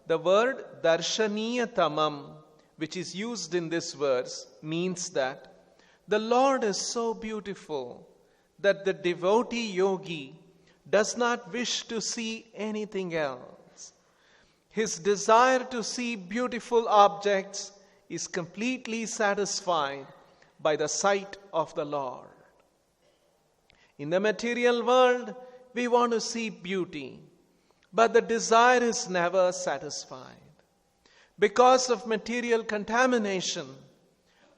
The word darshaniyatamam, which is used in this verse, means that the Lord is so beautiful that the devotee yogi does not wish to see anything else. His desire to see beautiful objects is completely satisfied by the sight of the Lord. In the material world, we want to see beauty, but the desire is never satisfied. Because of material contamination,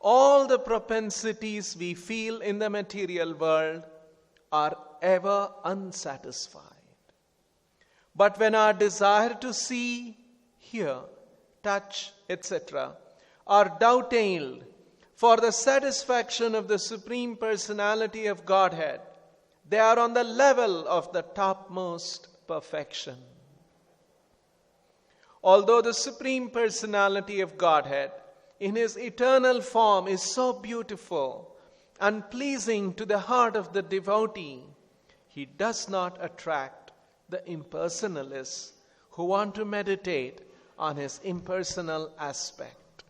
all the propensities we feel in the material world are ever unsatisfied. But when our desire to see, hear, touch, etc. are dovetailed for the satisfaction of the Supreme Personality of Godhead, they are on the level of the topmost perfection. Although the Supreme Personality of Godhead in His eternal form is so beautiful and pleasing to the heart of the devotee, He does not attract the impersonalists who want to meditate on His impersonal aspect.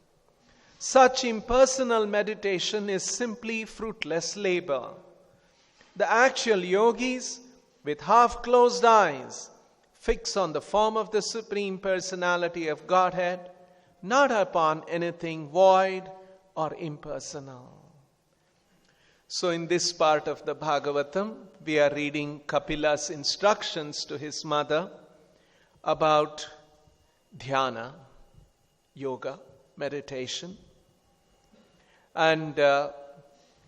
Such impersonal meditation is simply fruitless labor. The actual yogis, with half-closed eyes, fix on the form of the Supreme Personality of Godhead, not upon anything void or impersonal. So in this part of the Bhagavatam, we are reading Kapila's instructions to his mother about dhyana, yoga, meditation. And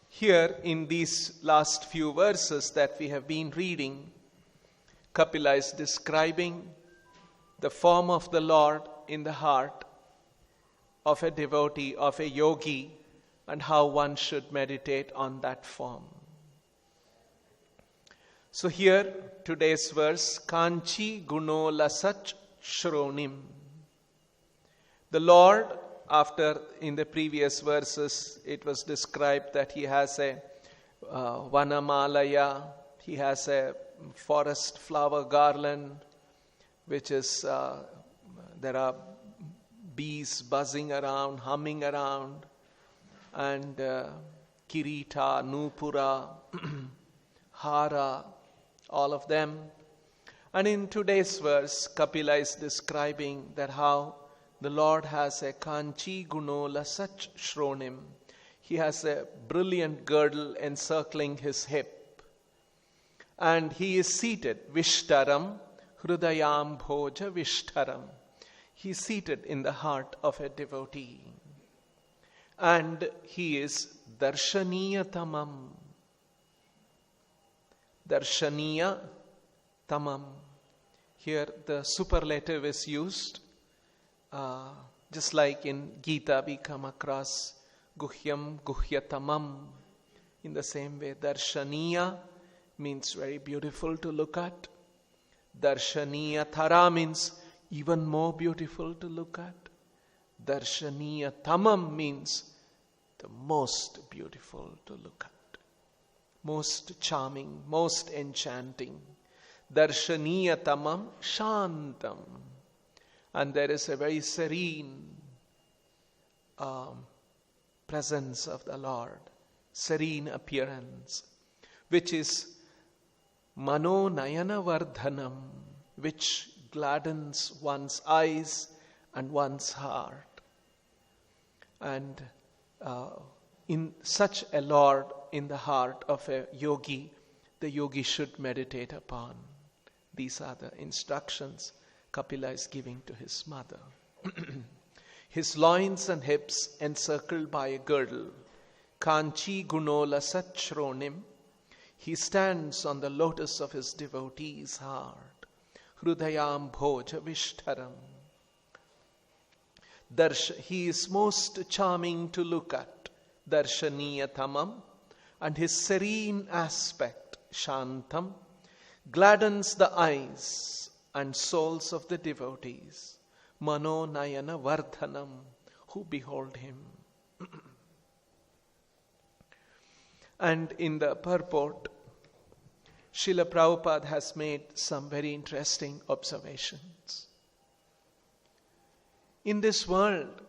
here in these last few verses that we have been reading, Kapila is describing the form of the Lord in the heart of a devotee, of a yogi, and how one should meditate on that form. So here, today's verse, Kanchi Guno Lasach Shronim. The Lord, after in the previous verses, it was described that He has a Vanamalaya, He has a forest flower garland, which is, there are bees buzzing around, humming around, and Kirita, Nupura, Hara, all of them. And in today's verse, Kapila is describing that how the Lord has a Kanchi Gunola Sach Shronim. He has a brilliant girdle encircling his hip. And he is seated, Vishtaram, Hrudayam Bhoja Vishtaram. He is seated in the heart of a devotee. And he is Darshaniya Tamam. Darshaniya Tamam. Here the superlative is used. Just like in Gita we come across Guhyam Guhyatamam. In the same way, Darshaniya means very beautiful to look at. Darshaniya Thara means even more beautiful to look at. Darshaniya Tamam means the most beautiful to look at. Most charming, most enchanting. Darshaniya Tamam Shantam. And there is a very serene presence of the Lord, serene appearance, which is Mano Nayana Vardhanam, which gladdens one's eyes and one's heart. And in such a Lord in the heart of a yogi, the yogi should meditate upon. These are the instructions Kapila is giving to his mother. His loins and hips encircled by a girdle, Kanchi Gunola Sachronim, he stands on the lotus of his devotee's heart, Hrudayam Bhoja Vishtaram. He is most charming to look at, Darshaniya Tamam, and his serene aspect, Shantam, gladdens the eyes and souls of the devotees, Mano Nayana Vardhanam, who behold him. And in the purport, Srila Prabhupada has made some very interesting observations. In this world,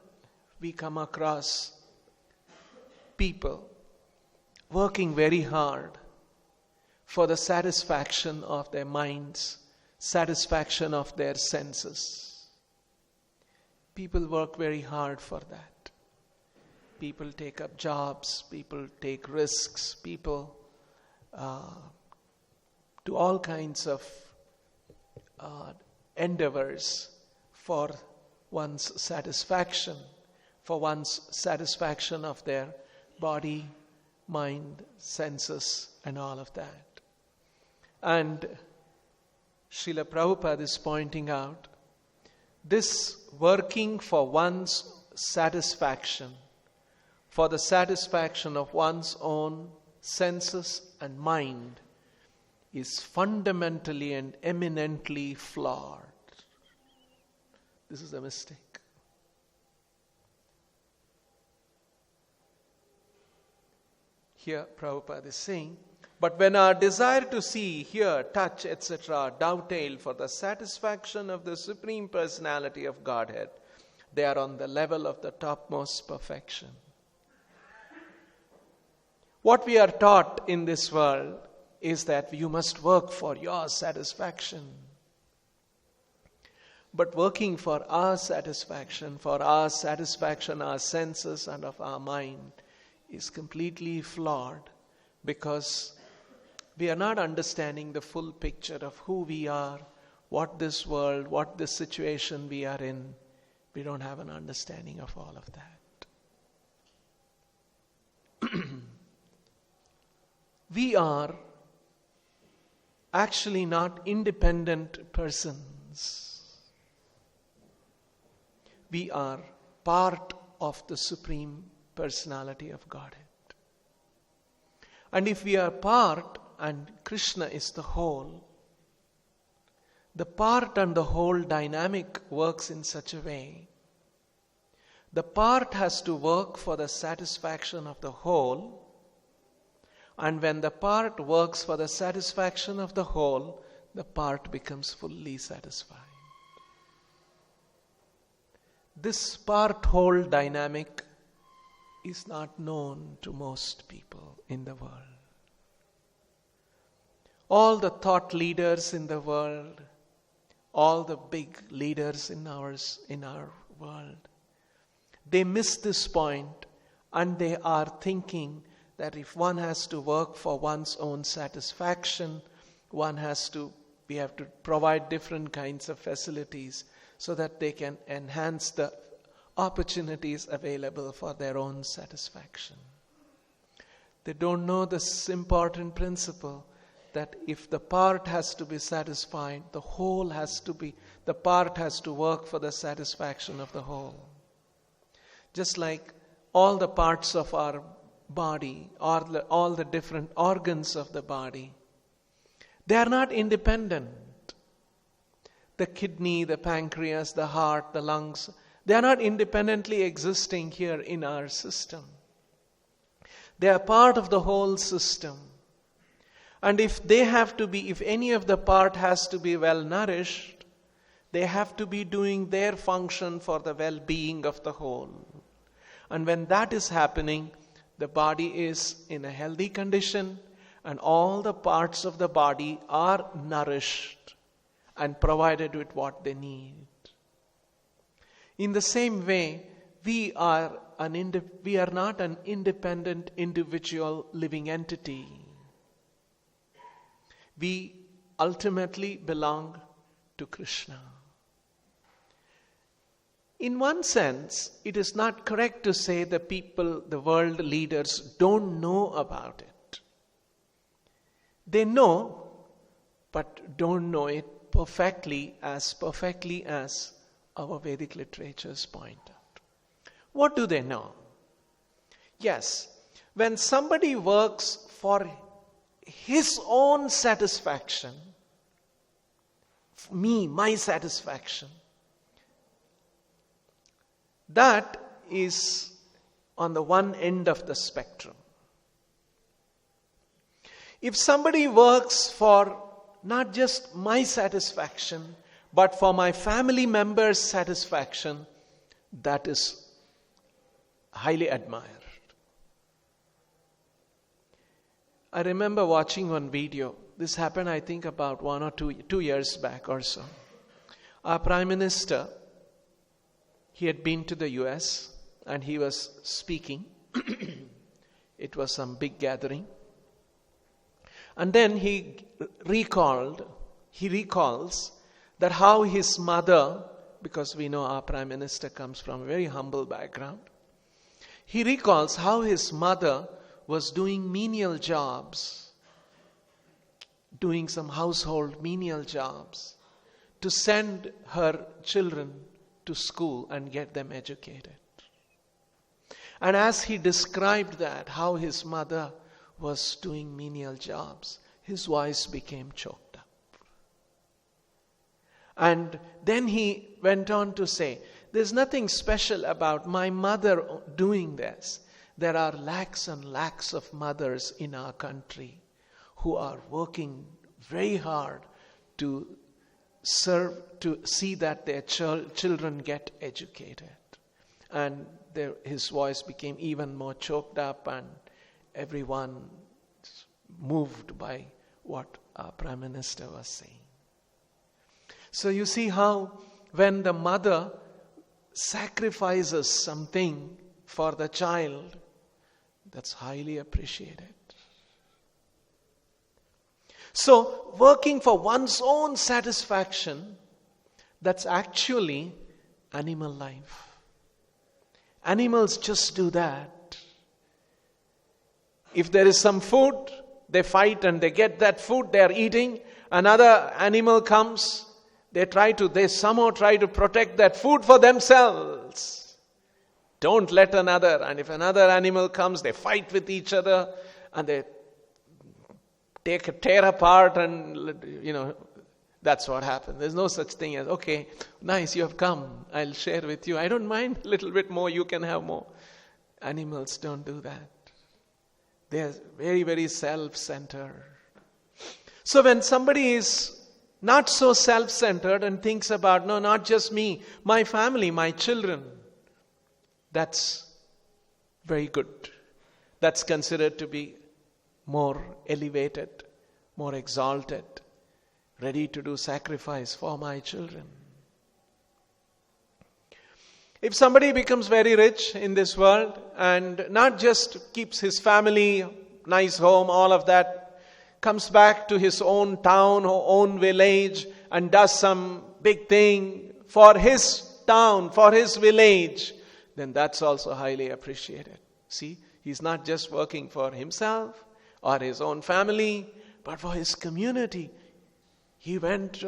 we come across people working very hard for the satisfaction of their minds, satisfaction of their senses. People work very hard for that. People take up jobs, people take risks, people do all kinds of endeavors for one's satisfaction, of their body, mind, senses, and all of that. And Srila Prabhupada is pointing out this working for one's satisfaction, for the satisfaction of one's own senses and mind, is fundamentally and eminently flawed. This is a mistake. Here Prabhupada is saying, but when our desire to see, hear, touch, etc. dovetail for the satisfaction of the Supreme Personality of Godhead, they are on the level of the topmost perfection. What we are taught in this world is that you must work for your satisfaction. But working for our satisfaction, our senses and of our mind, is completely flawed, because we are not understanding the full picture of who we are, what this world, what this situation we are in. We don't have an understanding of all of that. We are actually not independent persons. We are part of the Supreme Personality of Godhead. And if we are part and Krishna is the whole, the part and the whole dynamic works in such a way. The part has to work for the satisfaction of the whole, and when the part works for the satisfaction of the whole, the part becomes fully satisfied. This part-whole dynamic is not known to most people in the world. All the thought leaders in the world, all the big leaders in our world, they miss this point, and they are thinking that if one has to work for one's own satisfaction, we have to provide different kinds of facilities so that they can enhance the opportunities available for their own satisfaction. They don't know this important principle that if the part has to be satisfied, the part has to work for the satisfaction of the whole. Just like all the parts of our body, or all the different organs of the body, they are not independent. The kidney, the pancreas, the heart, the lungs, they are not independently existing here in our system. They are part of the whole system. And if any of the part has to be well nourished, they have to be doing their function for the well-being of the whole. And when that is happening, the body is in a healthy condition, and all the parts of the body are nourished and provided with what they need. In the same way, we are not an independent individual living entity. We ultimately belong to Krishna. In one sense, it is not correct to say the world leaders don't know about it. They know, but don't know it perfectly as our Vedic literatures point out. What do they know? Yes, when somebody works for his own satisfaction, my satisfaction, that is on the one end of the spectrum. If somebody works for not just my satisfaction, but for my family members' satisfaction, that is highly admired. I remember watching one video. This happened, I think, about 1 or 2 years back or so. Our Prime Minister, he had been to the US and he was speaking. It was some big gathering. And then he recalls that how his mother, because we know our Prime Minister comes from a very humble background, he recalls how his mother was doing menial jobs, doing some household menial jobs to send her children to school and get them educated. And as he described that, how his mother was doing menial jobs, his voice became choked up. And then he went on to say, there's nothing special about my mother doing this. There are lakhs and lakhs of mothers in our country who are working very hard to serve, to see that their children get educated. And his voice became even more choked up, and everyone moved by what our Prime Minister was saying. So you see how when the mother sacrifices something for the child, that's highly appreciated. So working for one's own satisfaction, that's actually animal life. Animals just do that. If there is some food, they fight and they get that food, they are eating. Another animal comes, they somehow try to protect that food for themselves. Don't let another. And if another animal comes, they fight with each other and they tear apart, and that's what happens. There's no such thing as, okay, nice, you have come, I'll share with you. I don't mind a little bit more, you can have more. Animals don't do that. They're very, very self-centered. So when somebody is not so self-centered and thinks about, no, not just me, my family, my children, that's very good. That's considered to be more elevated, more exalted, ready to do sacrifice for my children. If somebody becomes very rich in this world and not just keeps his family, nice home, all of that, comes back to his own town or own village and does some big thing for his town, for his village, then that's also highly appreciated. See, he's not just working for himself or his own family, but for his community. He went,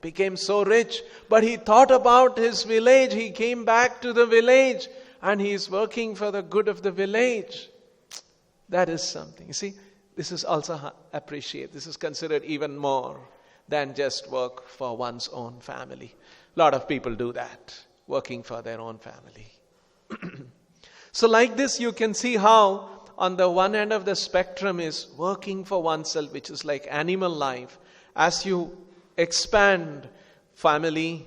became so rich, but he thought about his village. He came back to the village and he is working for the good of the village. That is something. You see, this is also appreciated. This is considered even more than just work for one's own family. A lot of people do that, working for their own family. So like this, you can see how on the one end of the spectrum is working for oneself, which is like animal life. As you expand family,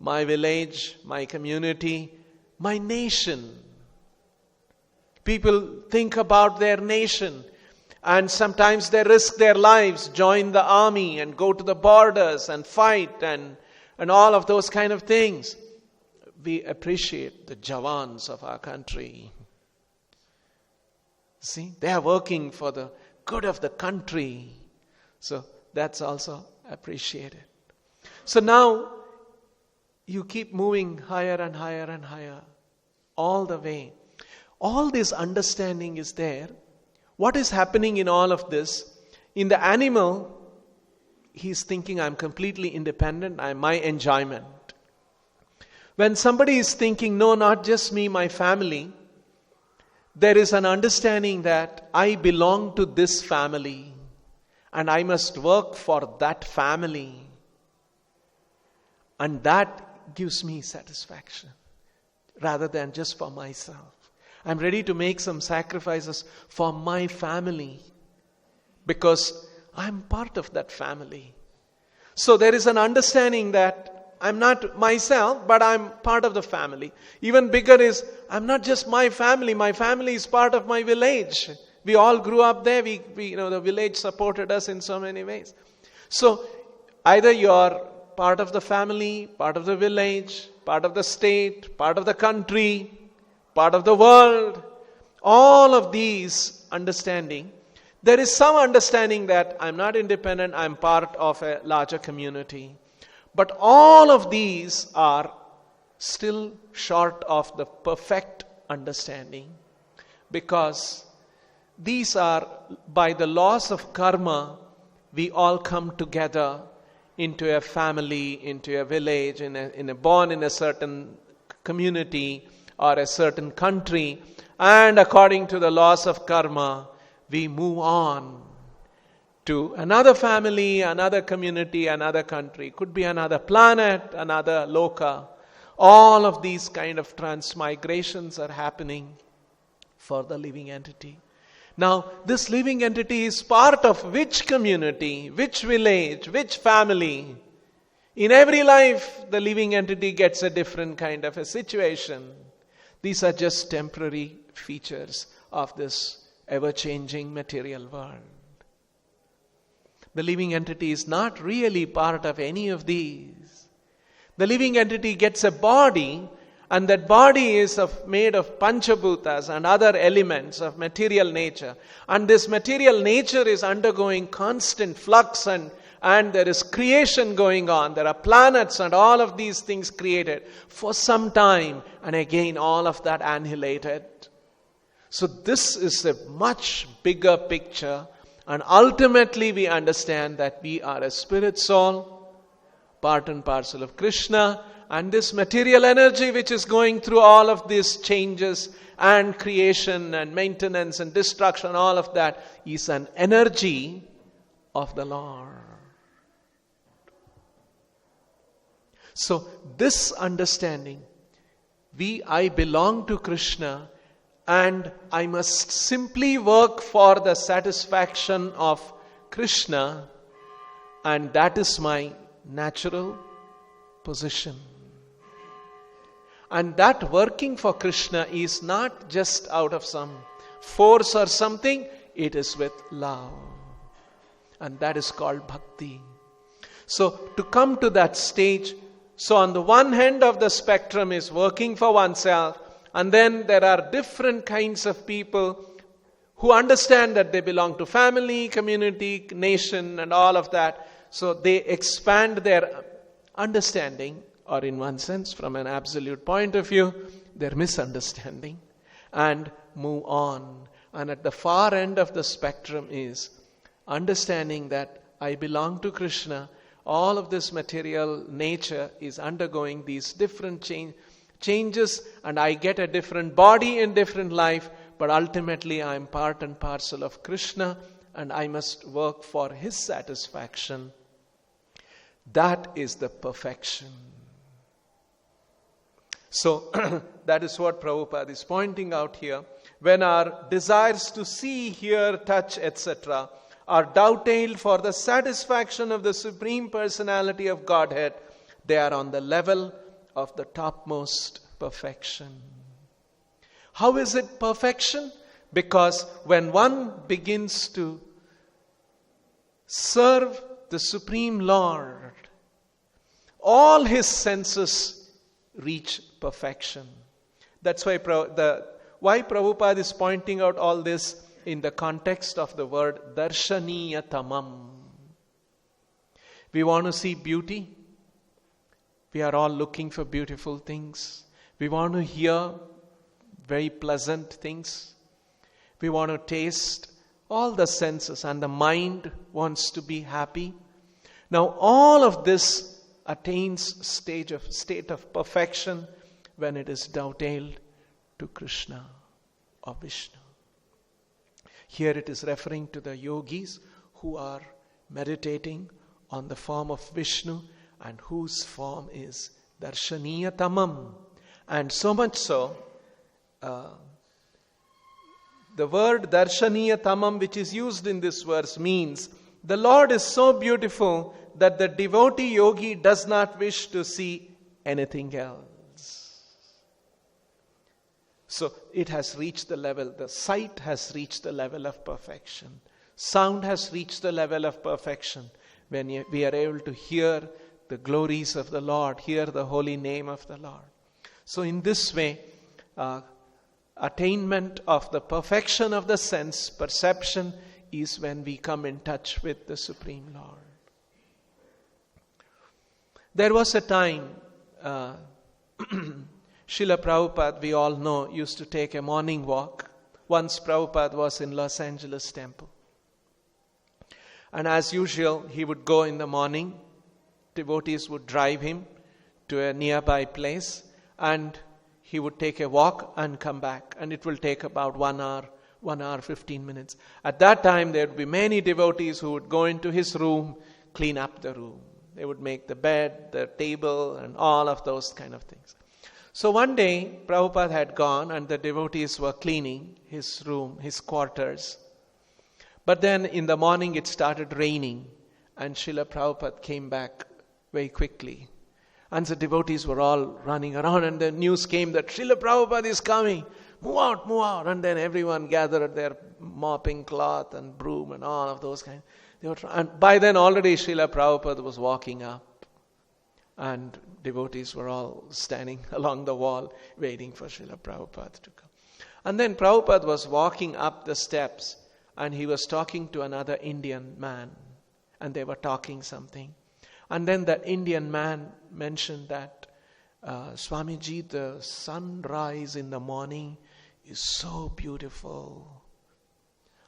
my village, my community, my nation. People think about their nation and sometimes they risk their lives, join the army and go to the borders and fight and all of those kind of things. We appreciate the Jawans of our country. See, they are working for the good of the country. So that's also appreciated. So now you keep moving higher and higher and higher all the way. All this understanding is there. What is happening in all of this? In the animal, he's thinking, I'm completely independent, I'm my enjoyment. When somebody is thinking, no, not just me, my family, there is an understanding that I belong to this family and I must work for that family. And that gives me satisfaction rather than just for myself. I'm ready to make some sacrifices for my family because I'm part of that family. So there is an understanding that I'm not myself, but I'm part of the family. Even bigger is, I'm not just my family is part of my village. We all grew up there. We the village supported us in so many ways. So either you're part of the family, part of the village, part of the state, part of the country, part of the world. All of these understanding. There is some understanding that I'm not independent, I'm part of a larger community. But all of these are still short of the perfect understanding, because these are, by the laws of karma, we all come together into a family, into a village, born in a certain community or a certain country, and according to the laws of karma, we move on to another family, another community, another country. Could be another planet, another loka. All of these kind of transmigrations are happening for the living entity. Now, this living entity is part of which community, which village, which family? In every life, the living entity gets a different kind of a situation. These are just temporary features of this ever-changing material world. The living entity is not really part of any of these. The living entity gets a body, and that body is made of panchabhutas and other elements of material nature. And this material nature is undergoing constant flux, and there is creation going on. There are planets and all of these things created for some time, and again all of that annihilated. So this is a much bigger picture, and ultimately we understand that we are a spirit soul, part and parcel of Krishna, and this material energy which is going through all of these changes and creation and maintenance and destruction, all of that is an energy of the Lord. So this understanding, I belong to Krishna, and I must simply work for the satisfaction of Krishna, and that is my natural position. And that working for Krishna is not just out of some force or something, it is with love. And that is called bhakti. So to come to that stage, so on the one hand of the spectrum is working for oneself, and then there are different kinds of people who understand that they belong to family, community, nation, and all of that. So they expand their understanding, or in one sense, from an absolute point of view, their misunderstanding, and move on. And at the far end of the spectrum is understanding that I belong to Krishna. All of this material nature is undergoing these different changes, and I get a different body in different life, but ultimately I am part and parcel of Krishna, and I must work for His satisfaction. That is the perfection. So that is what Prabhupada is pointing out here. When our desires to see, hear, touch, etc. are dovetailed for the satisfaction of the Supreme Personality of Godhead, they are on the level of the topmost perfection. How is it perfection? Because when one begins to serve the Supreme Lord, all his senses reach perfection. That's why Prabhupada is pointing out all this in the context of the word darshaniyatamam. We want to see beauty. We are all looking for beautiful things. We want to hear very pleasant things. We want to taste all the senses, and the mind wants to be happy. Now all of this attains state of perfection when it is dovetailed to Krishna or Vishnu. Here it is referring to the yogis who are meditating on the form of Vishnu, and whose form is darshaniyatamam. And so much so, the word darshaniyatamam which is used in this verse means the Lord is so beautiful that the devotee yogi does not wish to see anything else. So it has reached the level, the sight has reached the level of perfection. Sound has reached the level of perfection when we are able to hear the glories of the Lord, hear the holy name of the Lord. So in this way, attainment of the perfection of the sense perception is when we come in touch with the Supreme Lord. There was a time, Srila Prabhupada, we all know, used to take a morning walk. Once Prabhupada was in Los Angeles temple. And as usual, he would go in the morning. Devotees would drive him to a nearby place and he would take a walk and come back. And it will take about 1 hour, 15 minutes. At that time, there would be many devotees who would go into his room, clean up the room. They would make the bed, the table, and all of those kind of things. So one day, Prabhupada had gone and the devotees were cleaning his room, his quarters. But then in the morning it started raining and Srila Prabhupada came back very quickly. And the devotees were all running around and the news came that Srila Prabhupada is coming. Move out, move out. And then everyone gathered their mopping cloth and broom and all of those kinds. And by then already Srila Prabhupada was walking up. And devotees were all standing along the wall waiting for Srila Prabhupada to come. And then Prabhupada was walking up the steps and he was talking to another Indian man. And they were talking something. And then that Indian man mentioned that, Swamiji, the sunrise in the morning is so beautiful.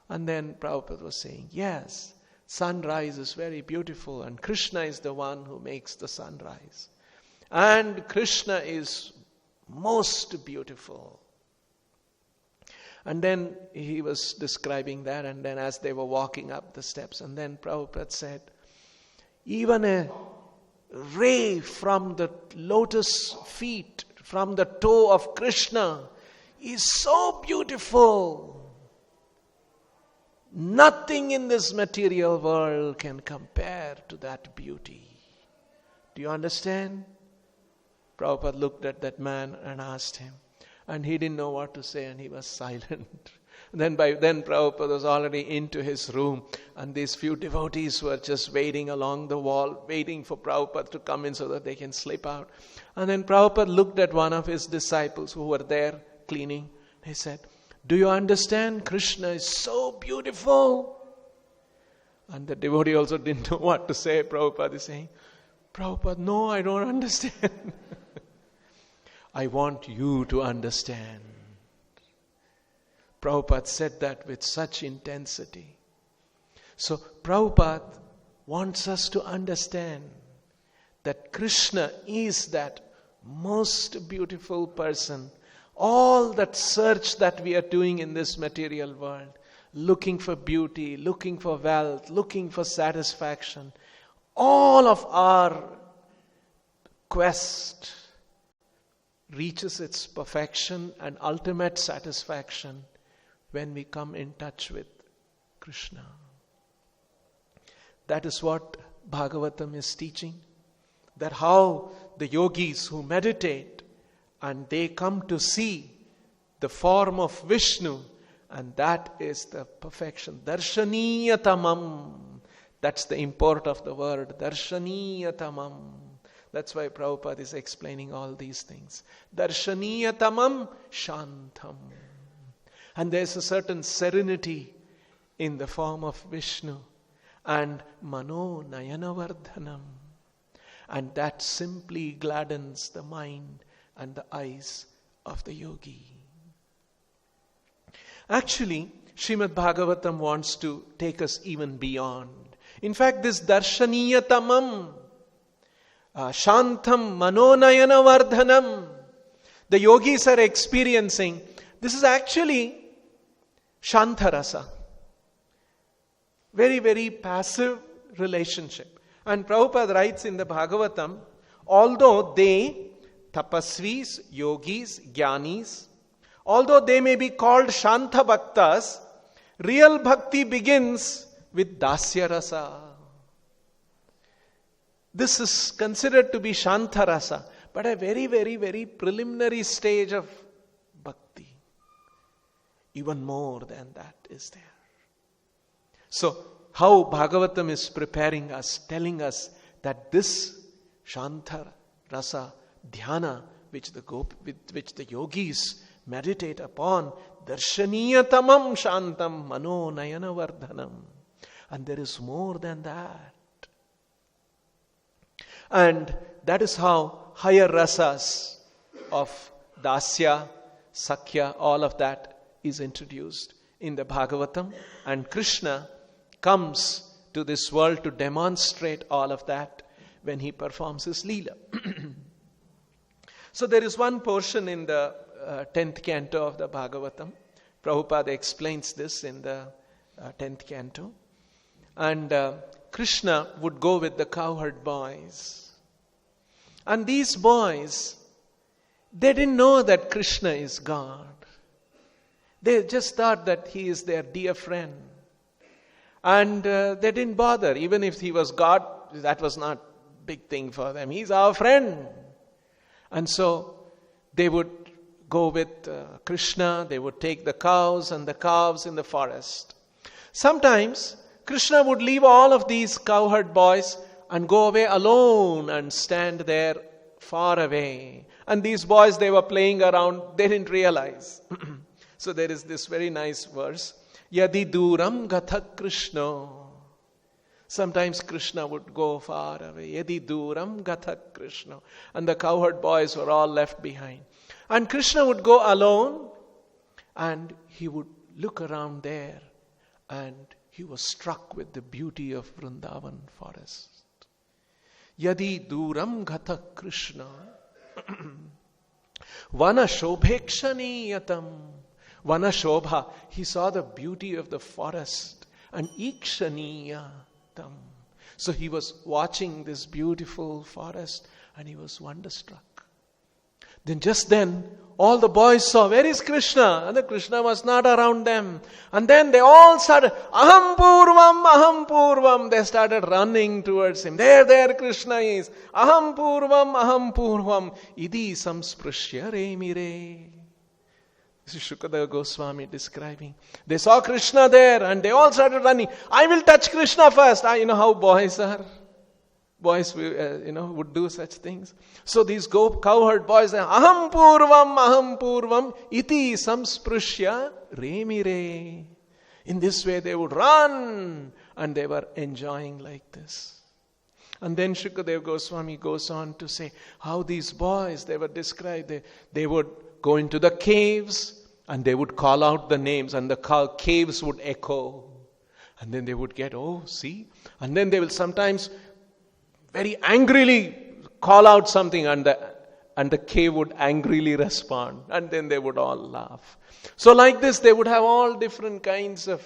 And then Prabhupada was saying, yes, sunrise is very beautiful and Krishna is the one who makes the sunrise. And Krishna is most beautiful. And then he was describing that, and then as they were walking up the steps, and then Prabhupada said, even a ray from the lotus feet, from the toe of Krishna is so beautiful. Nothing in this material world can compare to that beauty. Do you understand? Prabhupada looked at that man and asked him. And he didn't know what to say and he was silent. Then Prabhupada was already into his room and these few devotees were just waiting along the wall, waiting for Prabhupada to come in so that they can slip out. And then Prabhupada looked at one of his disciples who were there cleaning. He said, do you understand? Krishna is so beautiful. And the devotee also didn't know what to say. Prabhupada is saying, Prabhupada, no, I don't understand. I want you to understand. Prabhupada said that with such intensity. So Prabhupada wants us to understand that Krishna is that most beautiful person. All that search that we are doing in this material world, looking for beauty, looking for wealth, looking for satisfaction, all of our quest reaches its perfection and ultimate satisfaction when we come in touch with Krishna. That is what Bhagavatam is teaching. That how the yogis who meditate and they come to see the form of Vishnu, and that is the perfection. Darshaniyatamam. That's the import of the word. Darshaniyatamam. That's why Prabhupada is explaining all these things. Darshaniyatamam shantam. And there's a certain serenity in the form of Vishnu. And mano nayanavardhanam. And that simply gladdens the mind and the eyes of the yogi. Actually, Srimad Bhagavatam wants to take us even beyond. In fact, this darshaniyatamam, shantam manonayana vardhanam, the yogis are experiencing, this is actually shanta rasa. Very, very passive relationship. And Prabhupada writes in the Bhagavatam, although they, tapasvis, yogis, jnanis, although they may be called shanta bhaktas, real bhakti begins with dasya rasa. This is considered to be Shanta Rasa, but a very, very, very preliminary stage of bhakti. Even more than that is there. So, how Bhagavatam is preparing us, telling us that this Shanta Rasa Dhyana, which the yogis meditate upon, Darshaniyatamam Shantam Mano Nayana Vardhanam. And there is more than that. And that is how higher rasas of Dasya, Sakhya, all of that is introduced in the Bhagavatam. And Krishna comes to this world to demonstrate all of that when he performs his Leela. So there is one portion in the 10th canto of the Bhagavatam. Prabhupada explains this in the 10th canto. And Krishna would go with the cowherd boys. And these boys, they didn't know that Krishna is God. They just thought that he is their dear friend. And they didn't bother. Even if he was God, that was not a big thing for them. He's our friend. And so they would go with Krishna. They would take the cows and the calves in the forest. Sometimes Krishna would leave all of these cowherd boys and go away alone and stand there far away. And these boys, they were playing around. They didn't realize. So there is this very nice verse. Yadi duram gatha Krishna. Sometimes Krishna would go far away. Yadi duram gatha Krishna. And the cowherd boys were all left behind. And Krishna would go alone and he would look around there and he was struck with the beauty of Vrindavan forest. Yadi duram gatha Krishna. Vana shobhekshaniyatam. Vana shobha. He saw the beauty of the forest. And ikshaniyatam. So he was watching this beautiful forest and he was wonderstruck. Then, all the boys saw, where is Krishna? And the Krishna was not around them. And then they all started, aham purvam. They started running towards him. There Krishna is. Aham purvam. Idi samsprishya remire. This is Shukadeva Goswami describing. They saw Krishna there and they all started running. I will touch Krishna first. You know how boys are. Boys, would do such things. So these cowherd boys say, aham purvam, iti samsprishya remire. In this way they would run and they were enjoying like this. And then Shukadeva Goswami goes on to say how these boys, they were described, they would go into the caves and they would call out the names and the caves would echo. And then they would get, see? And then they will sometimes very angrily call out something and the cave would angrily respond. And then they would all laugh. So like this, they would have all different kinds of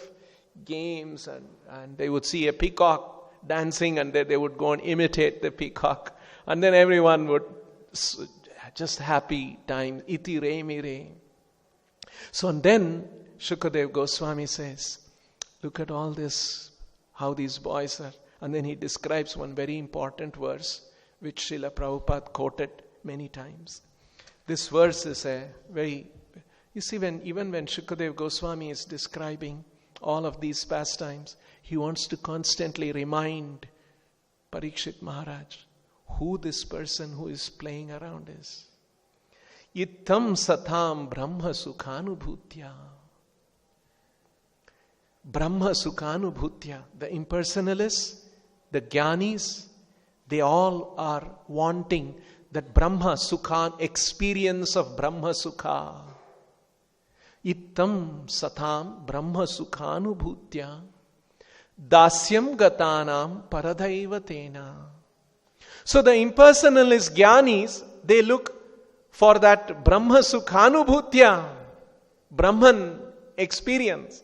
games and they would see a peacock dancing and they would go and imitate the peacock. And then everyone would just happy time. Iti re mi re. So and then Shukadeva Goswami says, look at all this, how these boys are. And then he describes one very important verse, which Srila Prabhupada quoted many times. This verse is you see, even when Shukadeva Goswami is describing all of these pastimes, he wants to constantly remind Parikshit Maharaj who this person who is playing around is. Ittam satam brahma sukhanubhutya. Brahma sukhanubhutya. The impersonalists, the jnanis, they all are wanting that Brahma Sukha, experience of Brahma Sukha. Ittam satam Brahma Sukhanubhutya Dasyam Gatanam Paradaivatena. So the impersonalist jnanis, they look for that Brahma Sukhanubhutya, Brahman experience.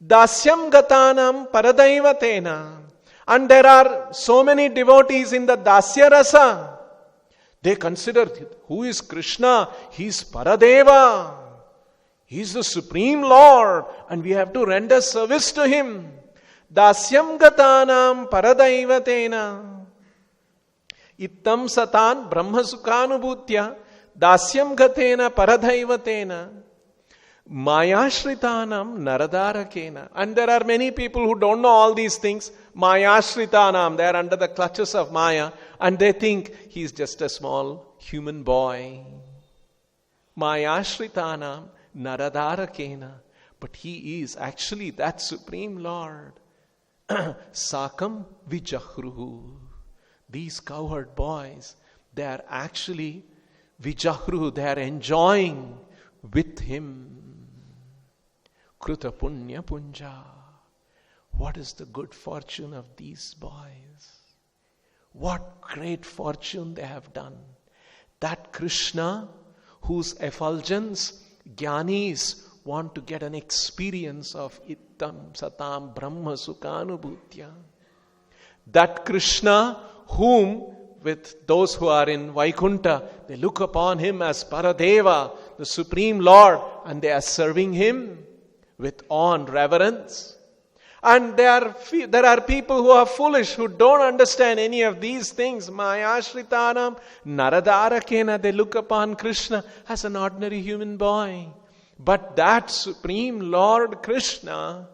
Dasyam Gatanam Paradaivatena. And there are so many devotees in the Dasya Rasa. They consider, who is Krishna? He is Paradeva. He is the Supreme Lord. And we have to render service to Him. Dasyam Gatanam Paradaivatena. Ittam satan brahma sukhanubhutya dasyam gatena paradhaivatena mayashritanam naradarakena. And there are many people who don't know all these things. Mayashritanam, they are under the clutches of Maya and they think he's just a small human boy. Mayashritanam naradarakena. But he is actually that Supreme Lord. Sakam vijahruhu. These cowherd boys, they are actually vijahruhu, they are enjoying with him. Kruta punya punja. What is the good fortune of these boys? What great fortune they have done. That Krishna, whose effulgence jnanis want to get an experience of ittam satam brahma sukhanubhutya. That Krishna, whom with those who are in Vaikunta, they look upon him as Paradeva, the Supreme Lord, and they are serving him with awe and reverence. And there are people who are foolish, who don't understand any of these things. Mayashritanam naradarakena, they look upon Krishna as an ordinary human boy. But that Supreme Lord Krishna,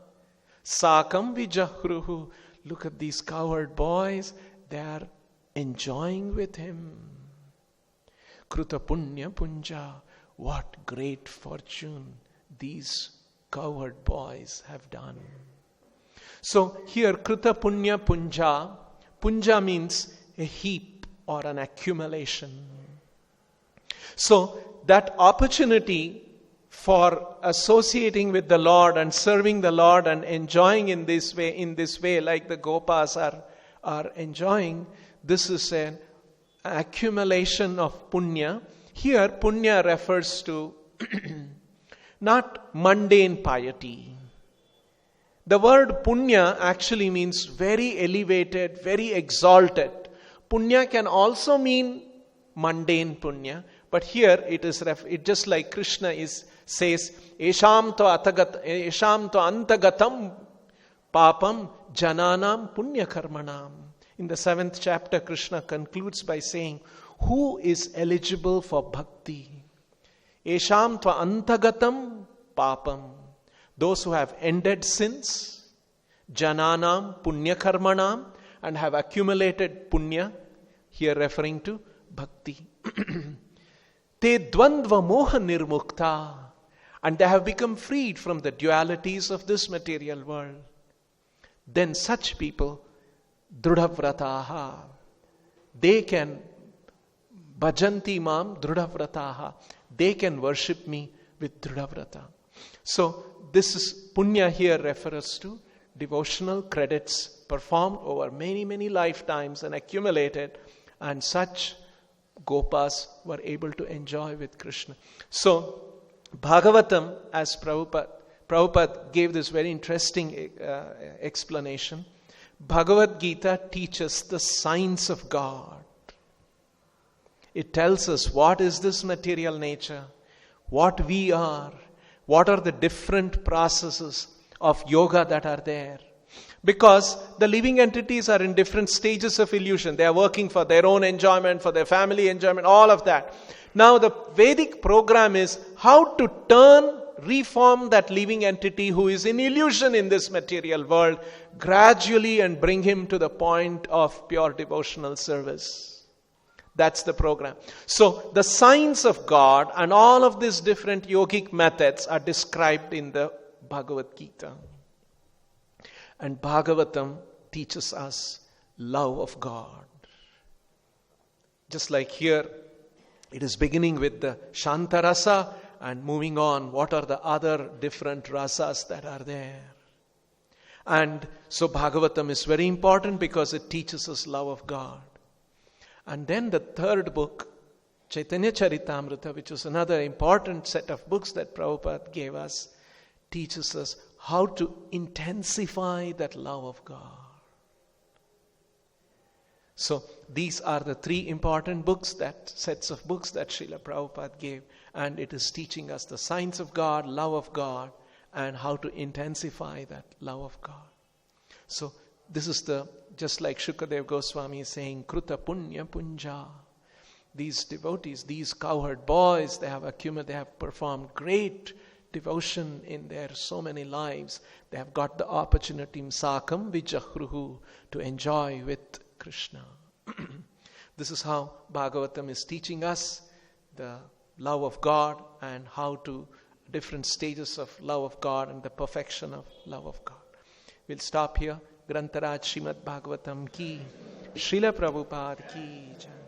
Sakam vijahruhu, look at these cowherd boys, they are enjoying with him. Kruta punya punja, what great fortune these cowherd boys have done. So here Kruta punya punja, punja means a heap or an accumulation. So that opportunity for associating with the Lord and serving the Lord and enjoying in this way like the Gopas are enjoying, this is an accumulation of punya. Here punya refers to not mundane piety. The word punya actually means very elevated, very exalted. Punya can also mean mundane punya, but here it is just like Krishna says, Esham to antagatam papam jananam punya karmanam. In the 7th chapter, Krishna concludes by saying, who is eligible for bhakti? Esham to antagatam papam. Those who have ended sins, jananam punya karmanam, and have accumulated punya, here referring to bhakti. Te dvandva moha nirmukta, and they have become freed from the dualities of this material world. Then such people, drudhavrataha, they can bhajanti mam drudhavrataha, they can worship me with drudhavrata. So this is punya here refers to devotional credits performed over many, many lifetimes and accumulated, and such Gopas were able to enjoy with Krishna. So Bhagavatam, as Prabhupada gave this very interesting explanation. Bhagavad Gita teaches the science of God. It tells us what is this material nature, what we are, what are the different processes of yoga that are there. Because the living entities are in different stages of illusion. They are working for their own enjoyment, for their family enjoyment, all of that. Now the Vedic program is how to reform that living entity who is in illusion in this material world gradually and bring him to the point of pure devotional service. That's the program. So the science of God and all of these different yogic methods are described in the Bhagavad Gita. And Bhagavatam teaches us love of God. Just like here, it is beginning with the Shanta Rasa and moving on, what are the other different rasas that are there. And so Bhagavatam is very important because it teaches us love of God. And then the third book, Chaitanya Charitamrita, which is another important set of books that Prabhupada gave us, teaches us how to intensify that love of God. So these are the three important sets of books that Srila Prabhupada gave, and it is teaching us the science of God, love of God, and how to intensify that love of God. So This is just like Shukadev Goswami is saying, Kruta Punya Punja. These devotees, these cowherd boys, they have performed great devotion in their so many lives. They have got the opportunity, Sakam Vijahruhu, to enjoy with Krishna. This is how Bhagavatam is teaching us the love of God and how to different stages of love of God and the perfection of love of God. We'll stop here. Grantaraj Srimad Bhagavatam ki, Srila Prabhupada ki jai.